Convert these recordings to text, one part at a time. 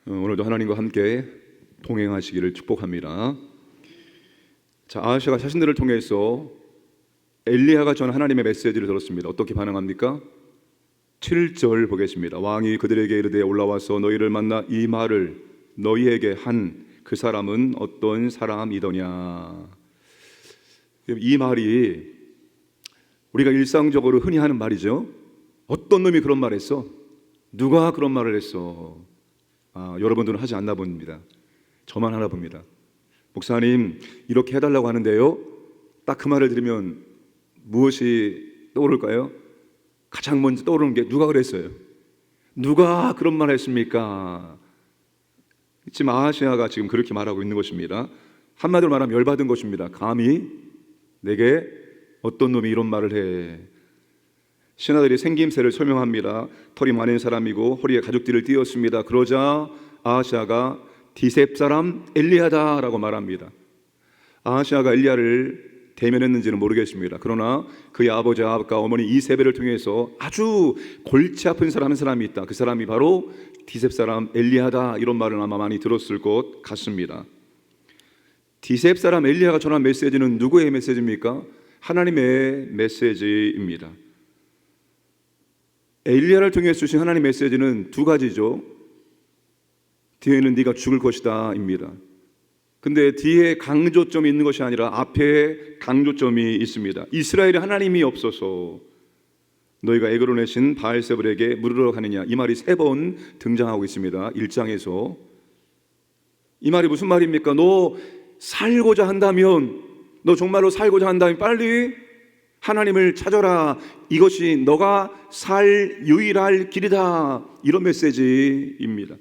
오늘도 하나님과 함께 동행하시기를 축복합니다. 자, 아하시아가 자신들을 통해서 엘리야가 전한 하나님의 메시지를 들었습니다. 어떻게 반응합니까? 7절 보겠습니다. 왕이 그들에게 이르되 올라와서 너희를 만나 이 말을 너희에게 한 그 사람은 어떤 사람이더냐. 이 말이 우리가 일상적으로 흔히 하는 말이죠. 어떤 놈이 그런 말을 했어? 누가 그런 말을 했어? 여러분들은 하지 않나 봅니다. 저만 하나 봅니다. 목사님 이렇게 해달라고 하는데요, 딱 그 말을 들으면 무엇이 떠오를까요? 가장 먼저 떠오르는 게 누가 그랬어요? 누가 그런 말을 했습니까? 지금 아하시아가 지금 그렇게 말하고 있는 것입니다. 한마디로 말하면 열받은 것입니다. 감히 내게 어떤 놈이 이런 말을 해. 신하들이 생김새를 설명합니다. 털이 많은 사람이고 허리에 가죽띠를 띄었습니다. 그러자 아하시아가 디셉 사람 엘리야다라고 말합니다. 아하시아가 엘리야를 대면했는지는 모르겠습니다. 그러나 그의 아버지 아합과 어머니 이세벨을 통해서 아주 골치 아픈 사람 한 사람이 있다. 그 사람이 바로 디셉 사람 엘리야다. 이런 말을 아마 많이 들었을 것 같습니다. 디셉 사람 엘리야가 전한 메시지는 누구의 메시지입니까? 하나님의 메시지입니다. 엘리야를 통해 주신 하나님의 메시지는 두 가지죠. 뒤에는 네가 죽을 것이다 입니다. 근데 뒤에 강조점이 있는 것이 아니라 앞에 강조점이 있습니다. 이스라엘에 하나님이 없어서 너희가 애굽으로 내신 바알세불에게 물으러 가느냐, 이 말이 3번 등장하고 있습니다. 1장에서. 이 말이 무슨 말입니까? 너 살고자 한다면, 너 정말로 살고자 한다면 빨리 하나님을 찾아라. 이것이 너가 살 유일할 길이다. 이런 메시지입니다.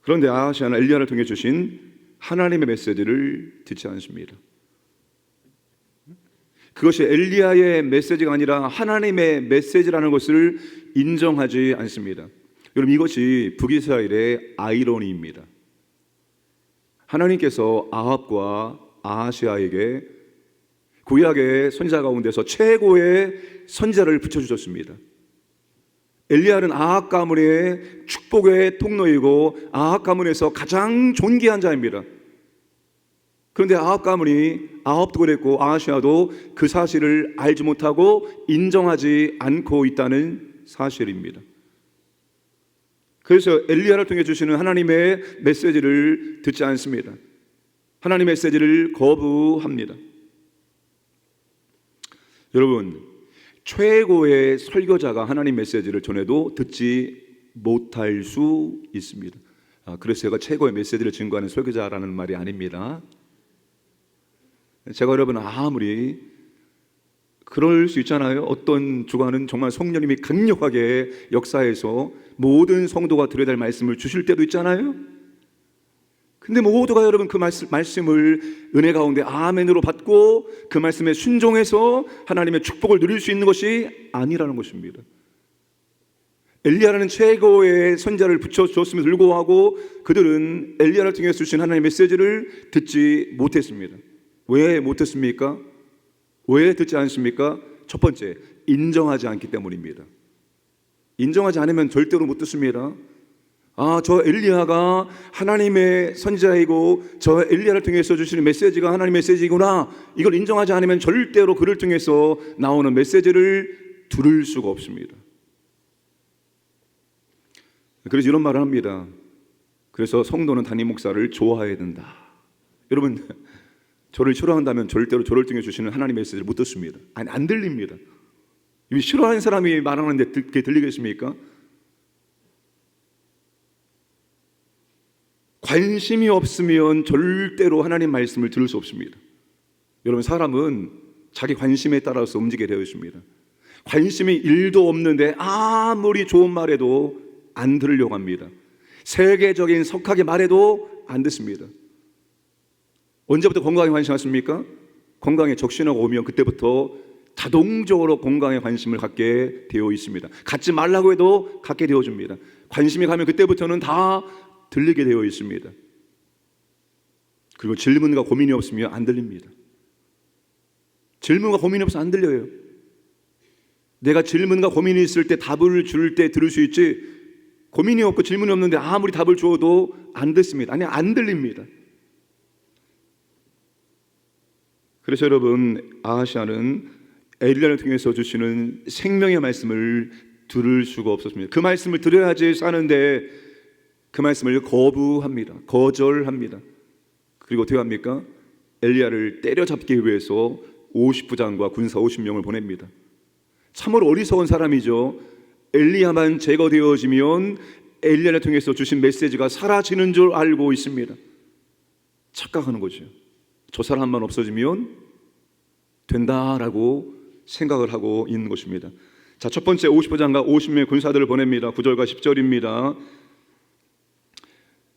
그런데 아하시아는 엘리야를 통해 주신 하나님의 메시지를 듣지 않습니다. 그것이 엘리야의 메시지가 아니라 하나님의 메시지라는 것을 인정하지 않습니다. 여러분, 이것이 북이스라엘의 아이러니입니다. 하나님께서 아합과 아하시아에게 구약의 선지자 가운데서 최고의 선지자를 붙여주셨습니다. 엘리야는 아합 가문의 축복의 통로이고 아합 가문에서 가장 존귀한 자입니다. 그런데 아합 가문이, 아합도 그랬고 아하시아도 그 사실을 알지 못하고 인정하지 않고 있다는 사실입니다. 그래서 엘리야를 통해 주시는 하나님의 메시지를 듣지 않습니다. 하나님의 메시지를 거부합니다. 여러분, 최고의 설교자가 하나님 메시지를 전해도 듣지 못할 수 있습니다. 그래서 제가 최고의 메시지를 증거하는 설교자라는 말이 아닙니다. 제가 여러분 아무리 그럴 수 있잖아요. 어떤 주간은 정말 성령님이 강력하게 역사해서 모든 성도가 들어야 될 말씀을 주실 때도 있잖아요. 근데 모두가 여러분 그 말씀을 은혜 가운데 아멘으로 받고 그 말씀에 순종해서 하나님의 축복을 누릴 수 있는 것이 아니라는 것입니다. 엘리야라는 최고의 선지자를 붙여줬음에도 불구하고 그들은 엘리야를 통해 주신 하나님의 메시지를 듣지 못했습니다. 왜 못했습니까? 왜 듣지 않습니까? 첫 번째, 인정하지 않기 때문입니다. 인정하지 않으면 절대로 못 듣습니다. 저 엘리야가 하나님의 선지자이고 저 엘리야를 통해서 주시는 메시지가 하나님의 메시지구나, 이걸 인정하지 않으면 절대로 그를 통해서 나오는 메시지를 들을 수가 없습니다. 그래서 이런 말을 합니다. 그래서 성도는 담임 목사를 좋아해야 된다. 여러분, 저를 싫어한다면 절대로 저를 통해 주시는 하나님의 메시지를 못 듣습니다. 아니, 안 들립니다. 이 싫어하는 사람이 말하는데 그게 들리겠습니까? 관심이 없으면 절대로 하나님 말씀을 들을 수 없습니다. 여러분, 사람은 자기 관심에 따라서 움직이게 되어 있습니다. 관심이 1도 없는데 아무리 좋은 말해도 안 들으려고 합니다. 세계적인 석학의 말해도 안 듣습니다. 언제부터 건강에 관심하십니까? 건강에 적신호가 오면 그때부터 자동적으로 건강에 관심을 갖게 되어 있습니다. 갖지 말라고 해도 갖게 되어줍니다. 관심이 가면 그때부터는 다 들리게 되어 있습니다. 그리고 질문과 고민이 없으면 안 들립니다. 질문과 고민이 없으면 안 들려요. 내가 질문과 고민이 있을 때 답을 줄 때 들을 수 있지, 고민이 없고 질문이 없는데 아무리 답을 줘도 안 듣습니다. 아니, 안 들립니다. 그래서 여러분, 아하시아는 엘리야를 통해서 주시는 생명의 말씀을 들을 수가 없었습니다. 그 말씀을 들어야지 사는데 그 말씀을 거부합니다. 거절합니다. 그리고 어떻게 합니까? 엘리야를 때려잡기 위해서 50부장과 군사 50명을 보냅니다. 참으로 어리석은 사람이죠. 엘리야만 제거되어지면 엘리야를 통해서 주신 메시지가 사라지는 줄 알고 있습니다. 착각하는 거죠. 저 사람만 없어지면 된다라고 생각을 하고 있는 것입니다. 자, 첫 번째 50부장과 50명의 군사들을 보냅니다. 9절과 10절입니다.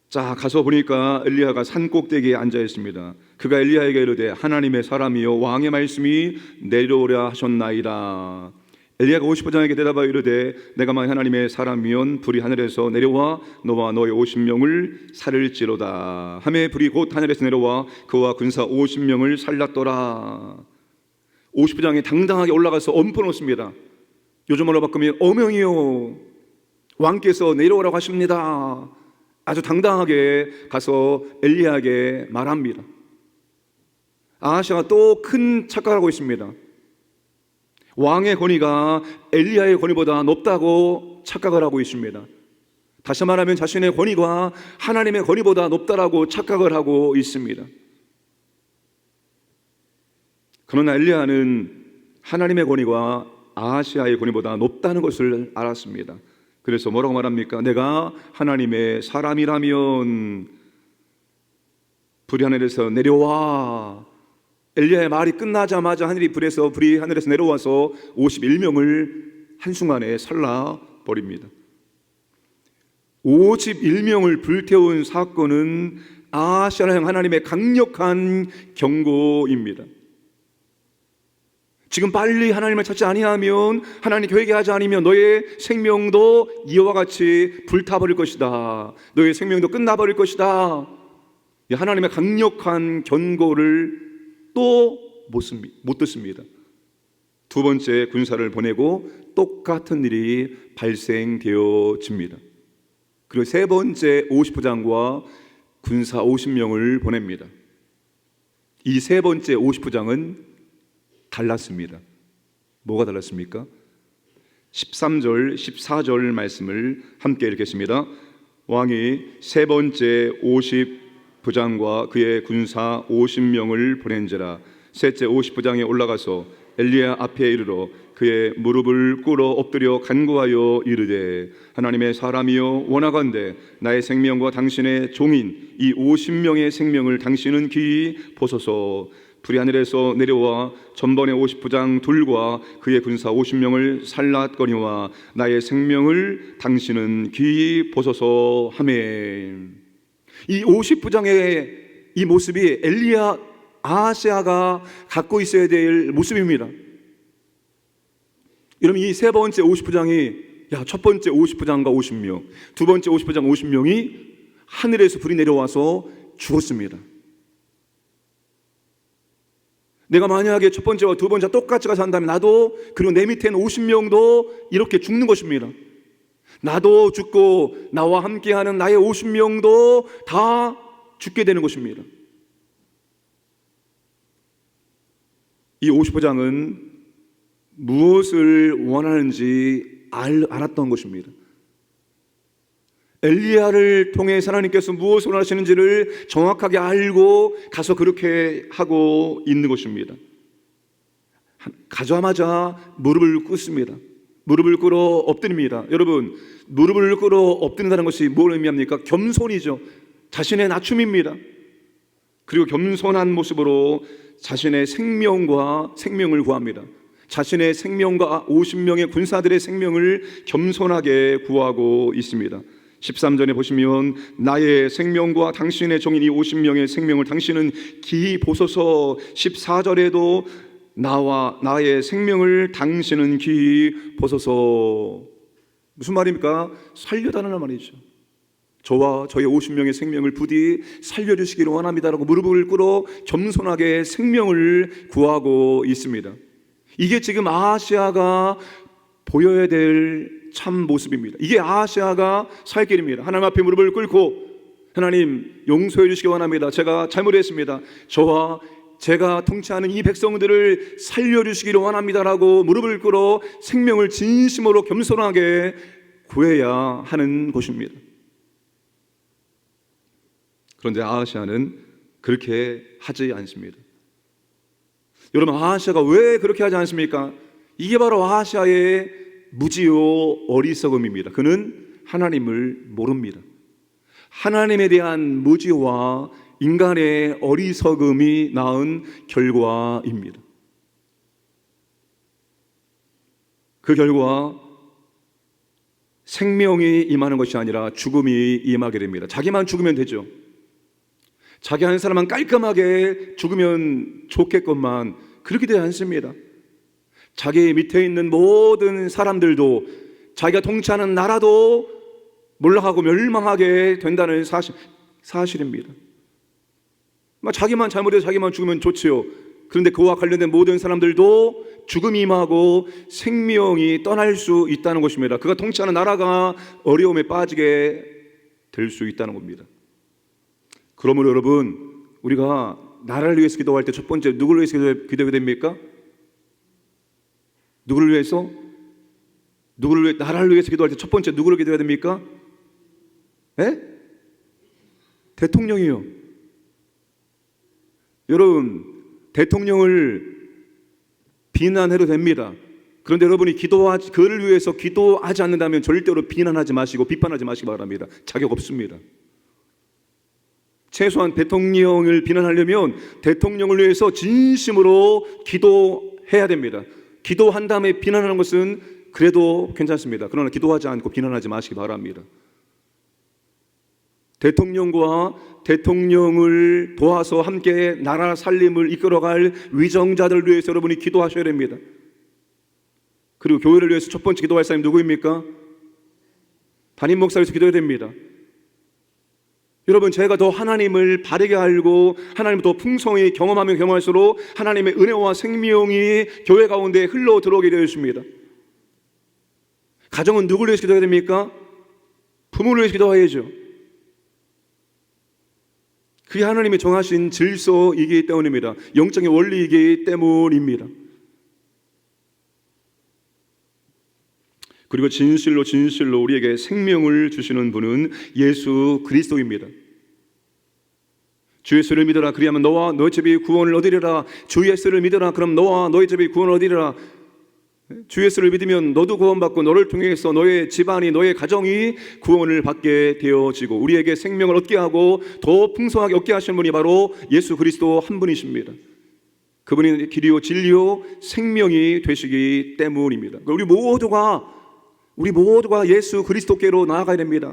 자, 가서 보니까 엘리야가 산 꼭대기에 앉아 있습니다. 그가 엘리야에게 이르되 하나님의 사람이여 왕의 말씀이 내려오려 하셨나이다. 엘리야가 50부장에게 대답하여 이르되 내가 만약 하나님의 사람이면 불이 하늘에서 내려와 너와 너의 50명을 살릴지로다 하매 불이 곧 하늘에서 내려와 그와 군사 50명을 살랐더라. 50부장이 당당하게 올라가서 엎어놓습니다. 요즘으로 바꾸면 어명이요, 왕께서 내려오라고 하십니다. 아주 당당하게 가서 엘리야에게 말합니다. 아하시아가 또 큰 착각을 하고 있습니다. 왕의 권위가 엘리야의 권위보다 높다고 착각을 하고 있습니다. 다시 말하면 자신의 권위가 하나님의 권위보다 높다라고 착각을 하고 있습니다. 그러나 엘리야는 하나님의 권위가 아하시아의 권위보다 높다는 것을 알았습니다. 그래서 뭐라고 말합니까? 내가 하나님의 사람이라면 불이 하늘에서 내려와. 엘리야의 말이 끝나자마자 불이 하늘에서 내려와서 51명을 한순간에 살라버립니다. 51명을 불태운 사건은 아하시아를 향한 하나님의 강력한 경고입니다. 지금 빨리 하나님을 찾지 아니하면, 하나님께 회개하지 않으면 너의 생명도 이와 같이 불타버릴 것이다. 너의 생명도 끝나버릴 것이다. 하나님의 강력한 경고를 또 못 듣습니다. 두 번째 군사를 보내고 똑같은 일이 발생되어집니다. 그리고 세 번째 50부장과 군사 50명을 보냅니다. 이 세 번째 50부장은 달랐습니다. 뭐가 달랐습니까? 13절, 14절 말씀을 함께 읽겠습니다. 왕이 세 번째 50부장과 그의 군사 50명을 보낸지라. 셋째 50부장이 올라가서 엘리야 앞에 이르러 그의 무릎을 꿇어 엎드려 간구하여 이르되 하나님의 사람이여 원하건대 나의 생명과 당신의 종인 이 50명의 생명을 당신은 귀히 보소서. 불이 하늘에서 내려와 전번의 50부장 둘과 그의 군사 50명을 살랐거니와 나의 생명을 당신은 귀히 보소서 하매. 이 50부장의 이 모습이 엘리야 아하시아가 갖고 있어야 될 모습입니다. 여러분, 이 세 번째 50부장이 첫 번째 50부장과 50명, 두 번째 50부장 50명이 하늘에서 불이 내려와서 죽었습니다. 내가 만약에 첫 번째와 두 번째와 똑같이 가서 한다면 나도, 그리고 내 밑에 있는 50명도 이렇게 죽는 것입니다. 나도 죽고 나와 함께하는 나의 50명도 다 죽게 되는 것입니다. 이 50부장은 무엇을 원하는지 알았던 것입니다. 엘리야를 통해 하나님께서 무엇을 원하시는지를 정확하게 알고 가서 그렇게 하고 있는 것입니다. 가자마자 무릎을 꿇습니다. 무릎을 꿇어 엎드립니다. 여러분, 무릎을 꿇어 엎드린다는 것이 뭘 의미합니까? 겸손이죠. 자신의 낮춤입니다. 그리고 겸손한 모습으로 자신의 생명을 구합니다. 자신의 생명과 50명의 군사들의 생명을 겸손하게 구하고 있습니다. 13절에 보시면 나의 생명과 당신의 종인 이 50명의 생명을 당신은 기히 보소서. 14절에도 나의 생명을 당신은 기히 보소서. 무슨 말입니까? 살려달라는 말이죠. 저와 저의 50명의 생명을 부디 살려주시기를 원합니다라고 무릎을 꿇어 겸손하게 생명을 구하고 있습니다. 이게 지금 아하시아가 보여야 될 참 모습입니다. 이게 아하시아가 살 길입니다. 하나님 앞에 무릎을 꿇고 하나님 용서해 주시기 원합니다. 제가 잘못했습니다. 저와 제가 통치하는 이 백성들을 살려주시기를 원합니다라고 무릎을 꿇어 생명을 진심으로 겸손하게 구해야 하는 곳입니다. 그런데 아하시아는 그렇게 하지 않습니다. 여러분, 아하시아가 왜 그렇게 하지 않습니까? 이게 바로 아하시아의 무지요 어리석음입니다. 그는 하나님을 모릅니다. 하나님에 대한 무지와 인간의 어리석음이 낳은 결과입니다. 그 결과 생명이 임하는 것이 아니라 죽음이 임하게 됩니다. 자기만 죽으면 되죠. 자기 한 사람만 깔끔하게 죽으면 좋겠건만 그렇게 되지 않습니다. 자기 밑에 있는 모든 사람들도, 자기가 통치하는 나라도 몰락하고 멸망하게 된다는 사실입니다. 자기만 잘못해서 자기만 죽으면 좋지요. 그런데 그와 관련된 모든 사람들도 죽음이 임하고 생명이 떠날 수 있다는 것입니다. 그가 통치하는 나라가 어려움에 빠지게 될 수 있다는 겁니다. 그러므로 여러분, 우리가 나라를 위해서 기도할 때 첫 번째 누구를 위해서 기도해야 됩니까? 누구를 위해서? 나라를 위해서 기도할 때 첫 번째 누구를 기도해야 됩니까? 대통령이요. 여러분, 대통령을 비난해도 됩니다. 그런데 여러분이 그를 위해서 기도하지 않는다면 절대로 비난하지 마시고 비판하지 마시기 바랍니다. 자격 없습니다. 최소한 대통령을 비난하려면 대통령을 위해서 진심으로 기도해야 됩니다. 기도한 다음에 비난하는 것은 그래도 괜찮습니다. 그러나 기도하지 않고 비난하지 마시기 바랍니다. 대통령과 대통령을 도와서 함께 나라 살림을 이끌어갈 위정자들을 위해서 여러분이 기도하셔야 됩니다. 그리고 교회를 위해서 첫 번째 기도할 사람이 누구입니까? 담임 목사를 위해서 기도해야 됩니다. 여러분, 제가 더 하나님을 바르게 알고 하나님을 더 풍성히 경험하면 경험할수록 하나님의 은혜와 생명이 교회 가운데 흘러 들어오게 되었습니다. 가정은 누구를 위해서 기도해야 됩니까? 부모를 위해서 기도해야죠. 그게 하나님이 정하신 질서이기 때문입니다. 영적인 원리이기 때문입니다. 그리고 진실로 우리에게 생명을 주시는 분은 예수 그리스도입니다. 주 예수를 믿어라, 그리하면 너와 너희 집이 구원을 얻으리라. 주 예수를 믿어라, 그럼 너와 너희 집이 구원을 얻으리라. 주 예수를 믿으면 너도 구원받고 너를 통해서 너의 집안이, 너의 가정이 구원을 받게 되어지고 우리에게 생명을 얻게 하고 더 풍성하게 얻게 하시는 분이 바로 예수 그리스도 한 분이십니다. 그분이 길이요 진리요 생명이 되시기 때문입니다. 우리 모두가 예수 그리스도께로 나아가야 됩니다.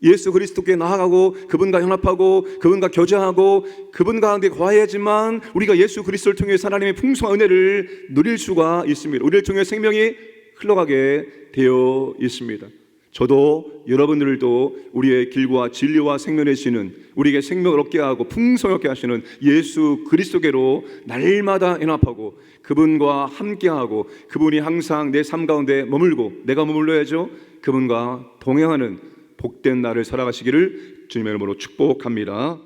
예수 그리스도께 나아가고 그분과 연합하고 그분과 교제하고 그분 가운데 거해야지만 우리가 예수 그리스도를 통해 하나님의 풍성한 은혜를 누릴 수가 있습니다. 우리를 통해 생명이 흘러가게 되어 있습니다. 저도 여러분들도 우리의 길과 진리와 생명 되시는, 우리에게 생명을 얻게 하고 풍성을 얻게 하시는 예수 그리스도께로 날마다 연합하고 그분과 함께하고 그분이 항상 내 삶 가운데 머물고 내가 머물러야죠. 그분과 동행하는 복된 날을 살아가시기를 주님의 이름으로 축복합니다.